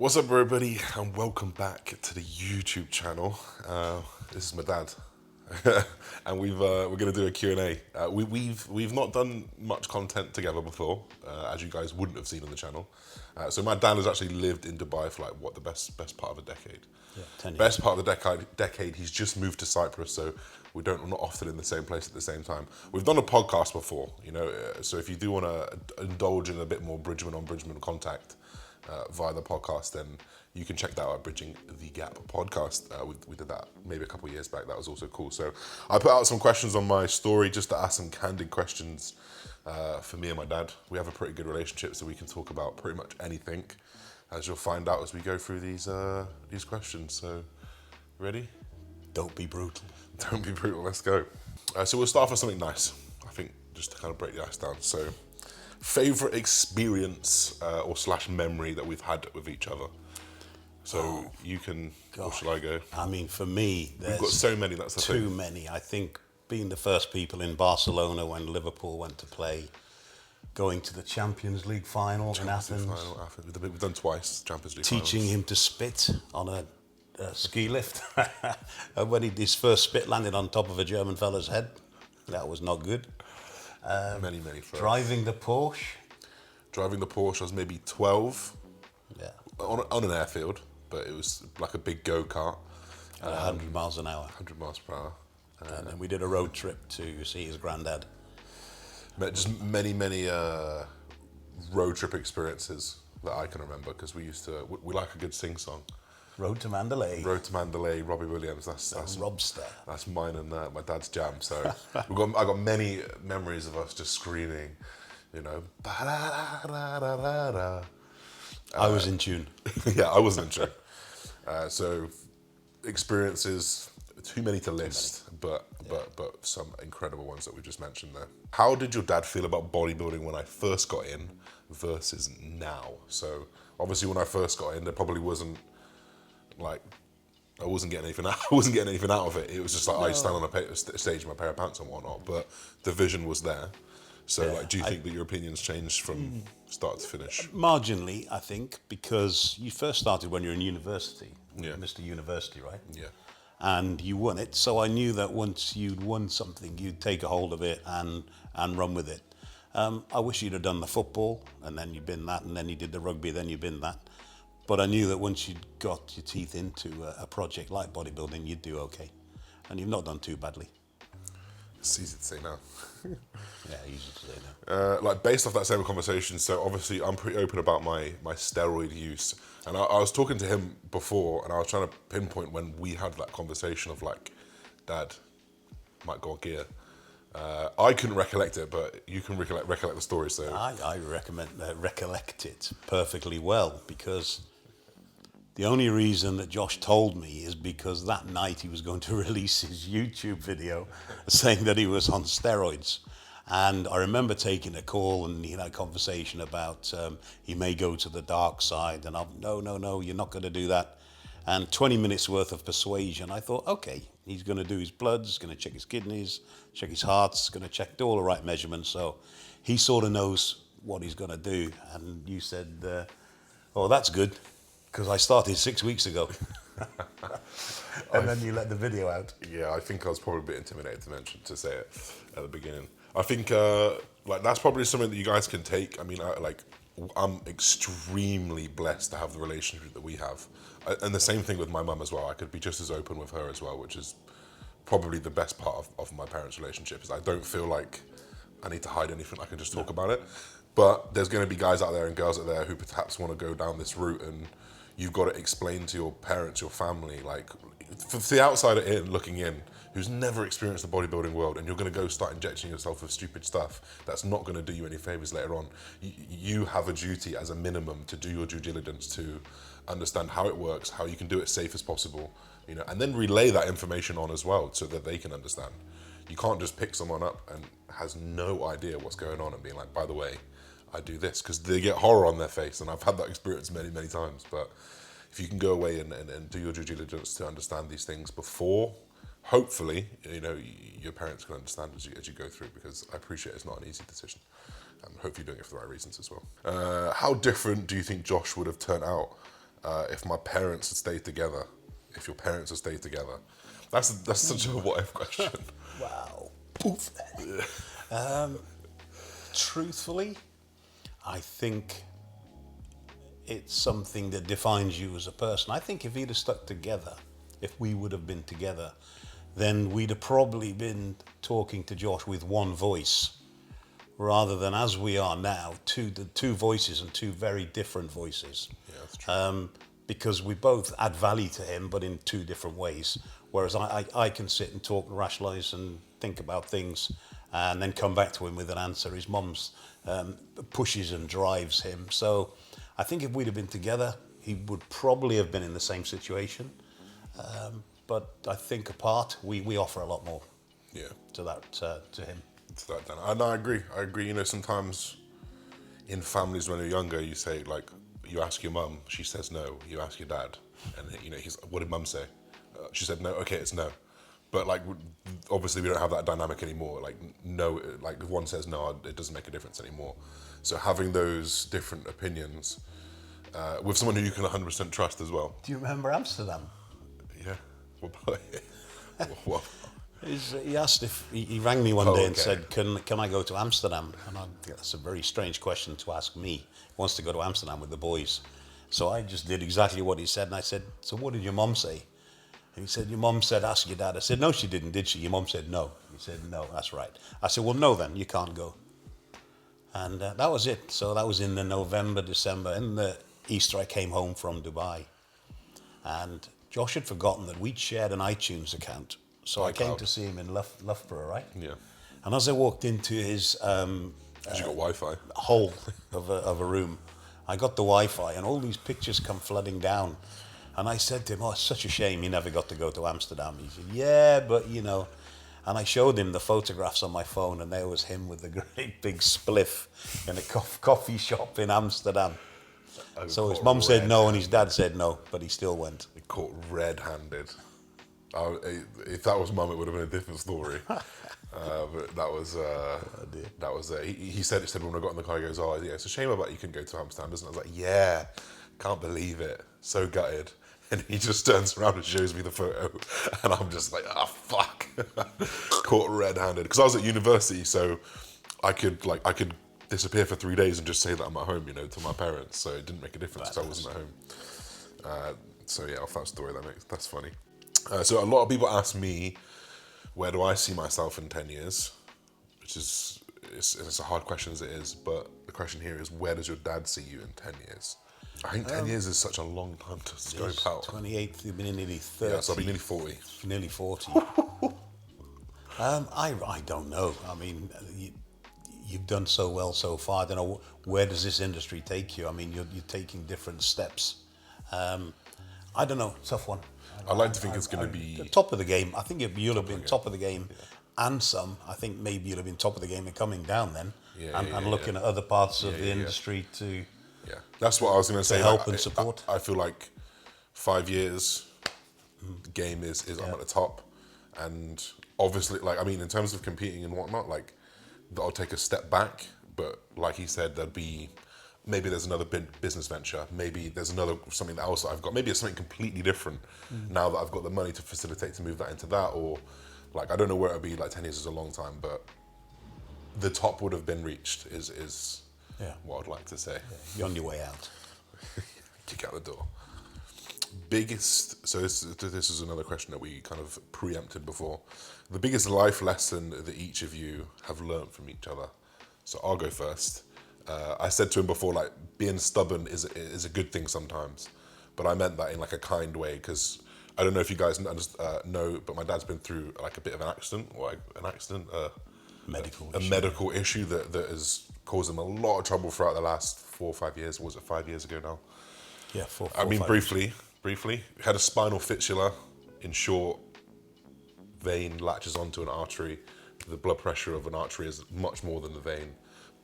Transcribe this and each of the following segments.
What's up, everybody, and welcome back to the YouTube channel. This is my dad, and we're gonna do a Q&A. We've not done much content together before, as you guys wouldn't have seen on the channel. So my dad has actually lived in Dubai for the best part of a decade. Yeah, 10 years. Best part of the decade. He's just moved to Cyprus, so we're not often in the same place at the same time. We've done a podcast before, so if you do want to indulge in a bit more Bridgman on Bridgman contact via the podcast, then you can check that out at Bridging the Gap podcast. We did that maybe a couple of years back. That was also cool. So I put out some questions on my story just to ask some candid questions for me and my dad. We have a pretty good relationship, so we can talk about pretty much anything, as you'll find out as we go through these questions. So, ready? Don't be brutal. Don't be brutal, let's go. So we'll start with something nice, I think, just to kind of break the ice down. So, favourite experience or / memory that we've had with each other. So you can, or shall I go? I mean, for me, We've got so many, that's the thing. too many. I think being the first people in Barcelona when Liverpool went to play, going to the Champions League final in Athens, We've done twice, Champions League teaching finals. him to spit on a ski lift. And when his first spit landed on top of a German fella's head, that was not good. Many firsts. Driving the Porsche. Driving the Porsche, I was maybe 12 Yeah, on an airfield, but it was like a big go-kart. at 100 miles an hour. 100 miles per hour. And then we did a road trip to see his granddad. Just many road trip experiences that I can remember, because we like a good sing-song. Road to Mandalay. Road to Mandalay, Robbie Williams, that's Robster. That's mine and my dad's jam. So I got many memories of us just screaming, ba-da-da-da-da-da. I was in tune. Yeah, I wasn't in tune. So experiences, too many to list, but some incredible ones that we just mentioned there. How did your dad feel about bodybuilding when I first got in versus now? So obviously when I first got in, there probably wasn't I wasn't getting anything out. I wasn't getting anything out of it. It was just like I stand on a stage in my pair of pants and whatnot. But the vision was there. So, do you think that your opinions changed from start to finish? Marginally, I think, because you first started when you're in university. Yeah. Mr. University, right? Yeah. And you won it. So I knew that once you'd won something, you'd take a hold of it and run with it. I wish you'd have done the football, and then you'd been that, and then you did the rugby, then you'd been that. But I knew that once you'd got your teeth into a project like bodybuilding, you'd do okay. And you've not done too badly. It's easy to say now. Yeah, easy to say now. Based off that same conversation, so obviously I'm pretty open about my steroid use. And I was talking to him before, and I was trying to pinpoint when we had that conversation of Dad, might go on gear. I couldn't recollect it, but you can recollect the story. So I recollect it perfectly well, because the only reason that Josh told me is because that night he was going to release his YouTube video saying that he was on steroids. And I remember taking a call, and he had a conversation about he may go to the dark side, and I'm, no, you're not going to do that. And 20 minutes worth of persuasion. I thought, okay, he's going to do his bloods, going to check his kidneys, check his hearts, going to check all the right measurements. So he sort of knows what he's going to do. And you said, oh, that's good, because I started 6 weeks ago. And then you let the video out. yeah, I think I was probably a bit intimidated to say it at the beginning. I think that's probably something that you guys can take. I mean, I'm extremely blessed to have the relationship that we have, and the same thing with my mum as well. I could be just as open with her as well, which is probably the best part of my parents' relationship. Is I don't feel like I need to hide anything. I can just talk about it. But there's going to be guys out there and girls out there who perhaps want to go down this route, and you've got to explain to your parents, your family, for the outsider looking in, who's never experienced the bodybuilding world, and you're going to go start injecting yourself with stupid stuff that's not going to do you any favors later on. You have a duty as a minimum to do your due diligence to understand how it works, how you can do it safe as possible, and then relay that information on as well so that they can understand. You can't just pick someone up and has no idea what's going on and being like, by the way, I do this, because they get horror on their face, and I've had that experience many times. But if you can go away and do your due diligence to understand these things before, hopefully, your parents can understand as you go through, because I appreciate it's not an easy decision. Hopefully you're doing it for the right reasons as well. How different do you think Josh would have turned out if my parents had stayed together, if your parents had stayed together. That's such a what if question. Wow. Poof. Truthfully, I think it's something that defines you as a person. I think if he'd have stuck together, if we would have been together, then we'd have probably been talking to Josh with one voice, rather than as we are now, two voices and two very different voices. Yeah, that's true. Because we both add value to him, but in two different ways. Whereas I can sit and talk and rationalise and think about things and then come back to him with an answer. His mum's pushes and drives him. So I think if we'd have been together, he would probably have been in the same situation. But I think apart, we offer a lot more to that to him. To that, Dan. And I agree. You know, sometimes in families when you're younger, you say like, you ask your mum, she says no. You ask your dad, and you know, what did mum say? She said no. Okay, it's no. But like, obviously, we don't have that dynamic anymore. Like, no, like if one says no, it doesn't make a difference anymore. So having those different opinions with someone who you can 100% trust as well. Do you remember Amsterdam? Yeah. What? He asked if he rang me one day and said, "Can I go to Amsterdam?" And that's a very strange question to ask me. He wants to go to Amsterdam with the boys, so I just did exactly what he said, and I said, "So what did your mum say?" And he said, "Your mum said ask your dad." I said, "No, she didn't, did she?" Your mum said no. He said, "No, that's right." I said, "Well, no, then you can't go." And that was it. So that was in the November, December, in the Easter. I came home from Dubai, and Josh had forgotten that we'd shared an iTunes account. So I came to see him in Loughborough, right? Yeah. And as I walked into his you got Wi-Fi. hole of a room, I got the Wi-Fi, and all these pictures come flooding down. And I said to him, "Oh, it's such a shame you never got to go to Amsterdam." He said, "Yeah, but you know." And I showed him the photographs on my phone, and there was him with the great big spliff in a coffee shop in Amsterdam. So his mum said no, and his dad said no, but he still went. He caught red-handed. If that was mum, it would have been a different story. But that was. He said when I got in the car, he goes, "Oh, yeah, it's a shame about you couldn't go to Amsterdam, isn't it?" I was like, "Yeah, can't believe it. So gutted." And he just turns around and shows me the photo, and I'm just like, "Ah, fuck." Caught red-handed because I was at university, so I could disappear for 3 days and just say that I'm at home, you know, to my parents. So it didn't make a difference because I wasn't at home. So yeah, off that story, that's funny. So a lot of people ask me, where do I see myself in 10 years? Which is, it's a hard question as it is, but the question here is, where does your dad see you in 10 years? I think 10 years is such a long time to scope out. 28, you've been nearly 30. Yeah, so I'll be nearly 40. Nearly 40. I don't know. I mean, you've done so well so far. I don't know, where does this industry take you? I mean, you're taking different steps. I don't know, tough one. I like to think it's going to be top of the game. I think you'll have been top of the game, and some. I think maybe you'll have been top of the game and coming down then, and looking at other parts of the industry to. Yeah, that's what I was going to say. Help and support. I feel like 5 years, the game is I'm at the top, and obviously, like, I mean, in terms of competing and whatnot, like, I'll take a step back. But like he said, maybe there's another business venture. Maybe there's something else that I've got. Maybe it's something completely different now that I've got the money to facilitate to move that into that. Or like, I don't know where it'll be. Like 10 years is a long time, but the top would have been reached is what I'd like to say. Yeah. You're on your way out. Kick out the door. Biggest, so this is another question that we kind of preempted before. The biggest life lesson that each of you have learned from each other. So I'll go first. I said to him before, like, being stubborn is a good thing sometimes, but I meant that in like a kind way, because I don't know if you guys know, but my dad's been through like a bit of an accident, medical issue that has caused him a lot of trouble throughout the last 4 or 5 years. Was it 5 years ago now? Yeah, 4. I mean, briefly, had a spinal fistula. In short, vein latches onto an artery. The blood pressure of an artery is much more than the vein.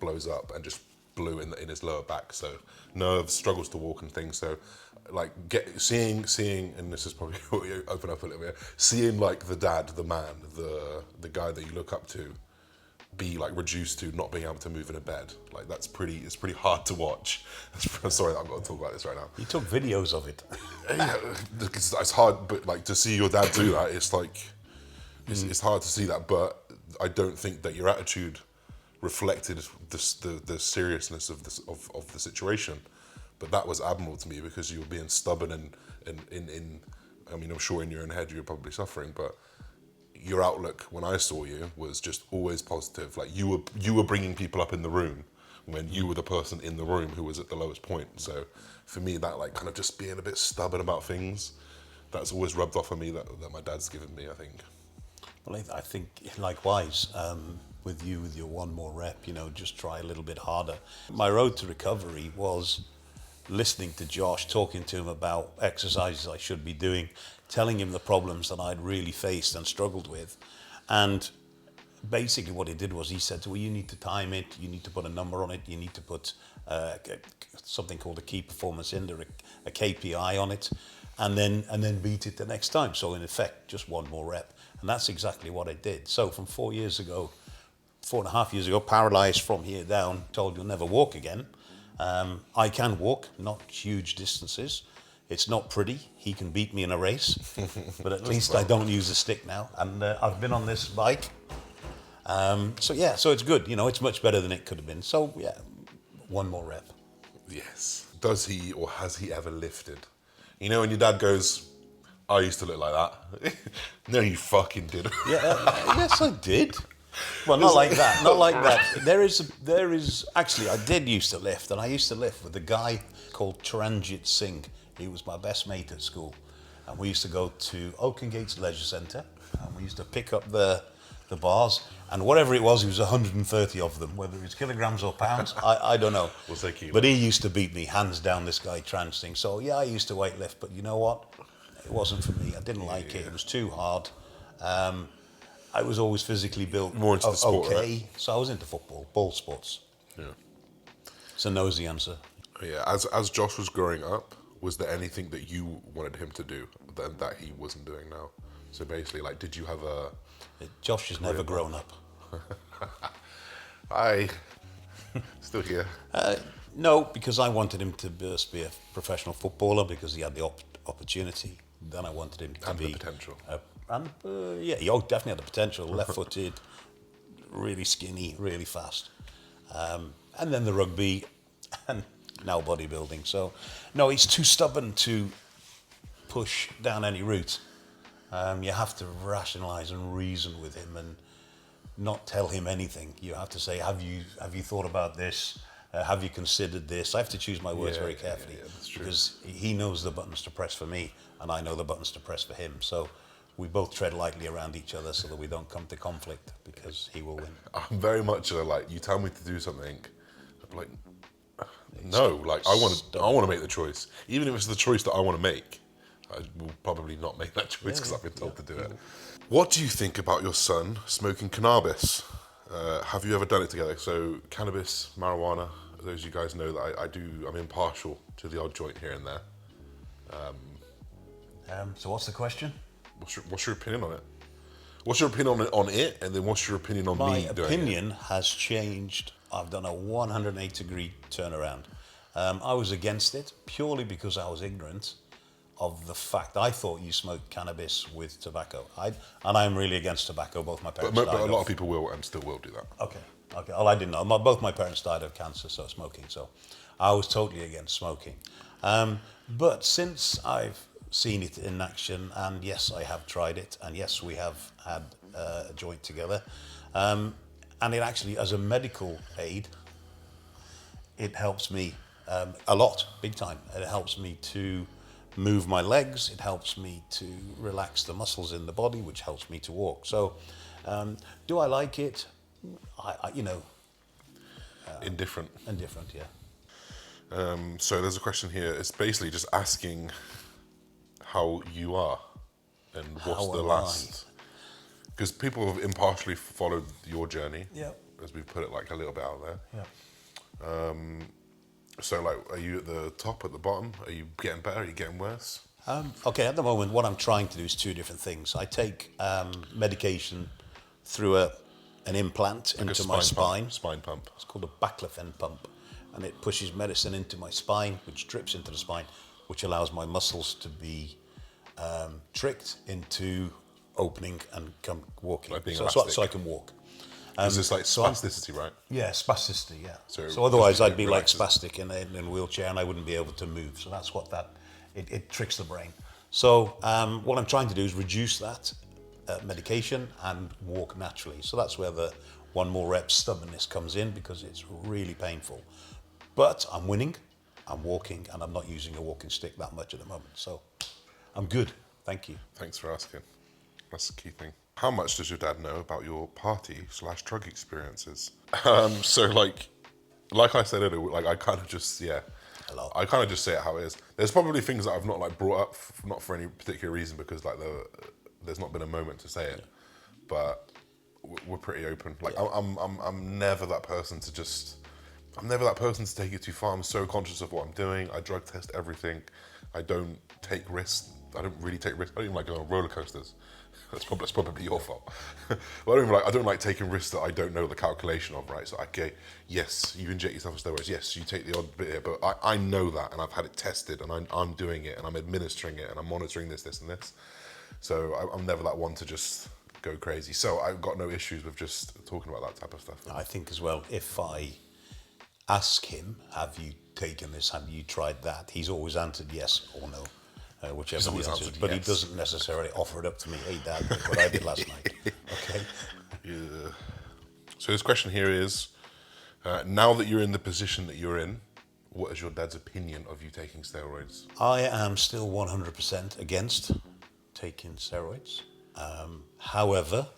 Blows up and just blew in his lower back. So nerves, struggles to walk and things. So like seeing, and this is probably open up a little bit. Seeing like the dad, the man, the guy that you look up to, be like reduced to not being able to move in a bed. Like it's pretty hard to watch. Sorry that I've got to talk about this right now. You took videos of it. Yeah, it's hard, but like to see your dad do that, it's like it's hard to see that. But I don't think that your attitude reflected the seriousness of the situation. But that was admirable to me because you were being stubborn and in I mean, I'm sure in your own head you were probably suffering, but your outlook when I saw you was just always positive. Like you were bringing people up in the room when you were the person in the room who was at the lowest point. So for me, that like kind of just being a bit stubborn about things, that's always rubbed off on me that my dad's given me, I think. Well, I think likewise, with you, with your one more rep, just try a little bit harder. My road to recovery was listening to Josh, talking to him about exercises I should be doing, telling him the problems that I'd really faced and struggled with. And basically what he did was he said, well, you need to time it, you need to put a number on it, you need to put something called a key performance index, a KPI on it, and then beat it the next time. So in effect, just one more rep. And that's exactly what I did. So from 4.5 years ago, paralyzed from here down, told you'll never walk again. I can walk, not huge distances. It's not pretty. He can beat me in a race, but at least I don't use a stick now. And I've been on this bike. So it's good. It's much better than it could have been. So yeah, one more rep. Yes. Does he or has he ever lifted? When your dad goes, I used to look like that. No, you fucking didn't. Yes, I did. Well, not like that. Not like that. There is actually. I did used to lift, and I used to lift with a guy called Taranjit Singh. He was my best mate at school, and we used to go to Oakengate's Leisure Centre, and we used to pick up the bars, and whatever it was 130 of them, whether it was kilograms or pounds, I don't know. We'll say kilos. But he used to beat me hands down. This guy Taranjit Singh. So yeah, I used to weightlift, but you know what? It wasn't for me. I didn't like it. It was too hard. I was always physically built. More into the sport, okay. right? So I was into football, ball sports. Yeah. So no's the answer. Yeah. As Josh was growing up, was there anything that you wanted him to do that he wasn't doing now? So basically, like, did you have a... Josh has never grown up. I still here. No, because I wanted him to just be a professional footballer because he had the opportunity. Then I wanted him to be... the potential. He definitely had the potential. Left-footed, really skinny, really fast. And then the rugby, and now bodybuilding. So, no, he's too stubborn to push down any route. You have to rationalise and reason with him and not tell him anything. You have to say, have you thought about this? Have you considered this? I have to choose my words very carefully that's true. because he knows the buttons to press for me and I know the buttons to press for him. So we both tread lightly around each other so that we don't come to conflict because he will win. I'm very much like, you tell me to do something, I'm like, no, like I want to make the choice. Even if it's the choice that I want to make, I will probably not make that choice because I've been told to do it. What do you think about your son smoking cannabis? Have you ever done it together? So cannabis, marijuana, those of you guys know that I'm impartial to the odd joint here and there. So what's the question? What's your opinion on it? What's your opinion on it, and then what's your opinion on me doing it? My opinion has changed. I've done a 180-degree turnaround. I was against it purely because I was ignorant of the fact. I thought you smoked cannabis with tobacco. And I'm really against tobacco. Both my parents But died a lot of people will and still will do that. Okay. Well, I didn't know. Both my parents died of cancer, so smoking. So I was totally against smoking. But since I've seen it in action, and yes, I have tried it, and yes, we have had a joint together, and it actually, as a medical aid, it helps me a lot, big time. It helps me to move my legs. It helps me to relax the muscles in the body, which helps me to walk. So, do I like it? Indifferent. Indifferent, yeah. So there's a question here. It's basically just asking how you are and what's the last. Because people have impartially followed your journey, as we put it like a little bit out there. Yeah. So like, are you at the top, at the bottom? Are you getting better? Are you getting worse? Okay, at the moment, what I'm trying to do is two different things. I take medication through a an implant Like into a my spine. pump, spine pump. It's called a baclofen pump, and it pushes medicine into my spine, which drips into the spine, which allows my muscles to be tricked into opening and come walking. Like being so elastic. I can walk. Is this like spasticity, right? Yeah, spasticity, yeah. So So otherwise just I'd be like relaxes. spastic in a wheelchair and I wouldn't be able to move. So that's what it tricks the brain. So what I'm trying to do is reduce that medication and walk naturally. So that's where the one more rep stubbornness comes in, because it's really painful. But I'm winning, I'm walking, and I'm not using a walking stick that much at the moment. So I'm good, thank you. Thanks for asking. That's the key thing. How much does your dad know about your party/drug experiences? So like I said earlier, like I kind of just Hello. I kind of just say it how it is. There's probably things that I've not like brought up, not for any particular reason, because like there's not been a moment to say it. But we're pretty open. Like I'm never that person to just. I'm never that person to take it too far. I'm so conscious of what I'm doing. I drug test everything. I don't take risks. I don't really take risks. I don't even like going on roller coasters. That's probably your fault. But I don't like taking risks that I don't know the calculation of, right? So okay, yes, you inject yourself with steroids. Yes, you take the odd bit here, but I know that, and I've had it tested, and I'm doing it, and I'm administering it, and I'm monitoring this, and this. So I'm never that one to just go crazy. So I've got no issues with just talking about that type of stuff. I think as well, if I ask him, have you taken this, have you tried that, he's always answered yes or no. Whichever always the answer is, answered but he yes. doesn't necessarily offer it up to me. Hey, Dad, look what I did last night. Okay. Yeah. So this question here is, now that you're in the position that you're in, what is your dad's opinion of you taking steroids? I am still 100% against taking steroids. However,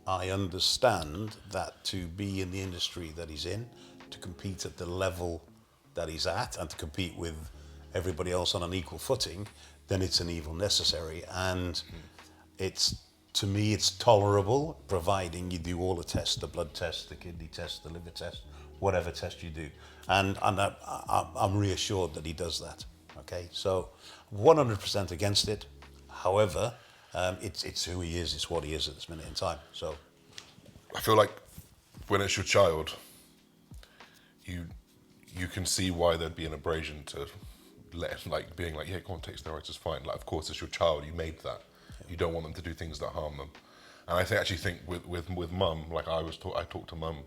I understand that to be in the industry that he's in, to compete at the level that he's at, and to compete with everybody else on an equal footing, then it's an evil necessary. And to me, it's tolerable, providing you do all the tests, the blood test, the kidney test, the liver test, whatever test you do. And I'm reassured that he does that. Okay, so 100% against it. However, it's who he is, it's what he is at this minute in time. So I feel like when it's your child, you can see why there'd be an abrasion to being like, yeah, go on, take steroids, it's fine. Like, of course, it's your child, you made that. You don't want them to do things that harm them. And I actually think with mum, like I talked to mum.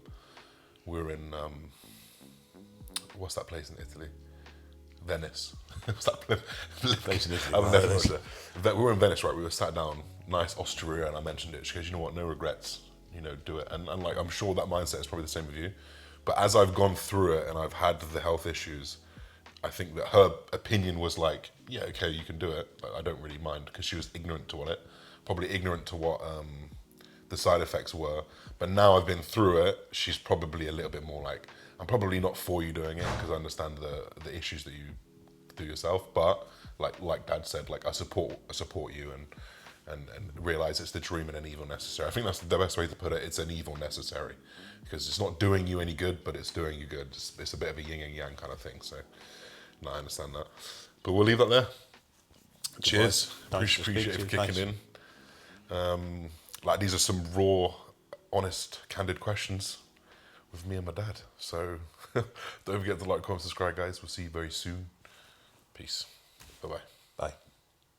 We were in what's that place in Italy? Venice. What's that place in Italy? I've never heard of it. We were in Venice, right? We were sat down, nice osteria, and I mentioned it. She goes, you know what? No regrets. Do it. And like, I'm sure that mindset is probably the same with you. But as I've gone through it and I've had the health issues, I think that her opinion was like, yeah, okay, you can do it. Like, I don't really mind, because she was ignorant to probably ignorant to what the side effects were. But now I've been through it, she's probably a little bit more like, I'm probably not for you doing it, because I understand the issues that you do yourself. But like Dad said, like I support you and realize it's the dream and an evil necessary. I think that's the best way to put it. It's an evil necessary, because it's not doing you any good, but it's doing you good. It's a bit of a yin and yang kind of thing. So, no, I understand that. But we'll leave that there. Cheers. Nice Appreciate you for kicking Nice. in. Like, these are some raw, honest, candid questions with me and my dad. So don't forget to like, comment, subscribe, guys. We'll see you very soon. Peace. Bye-bye. Bye.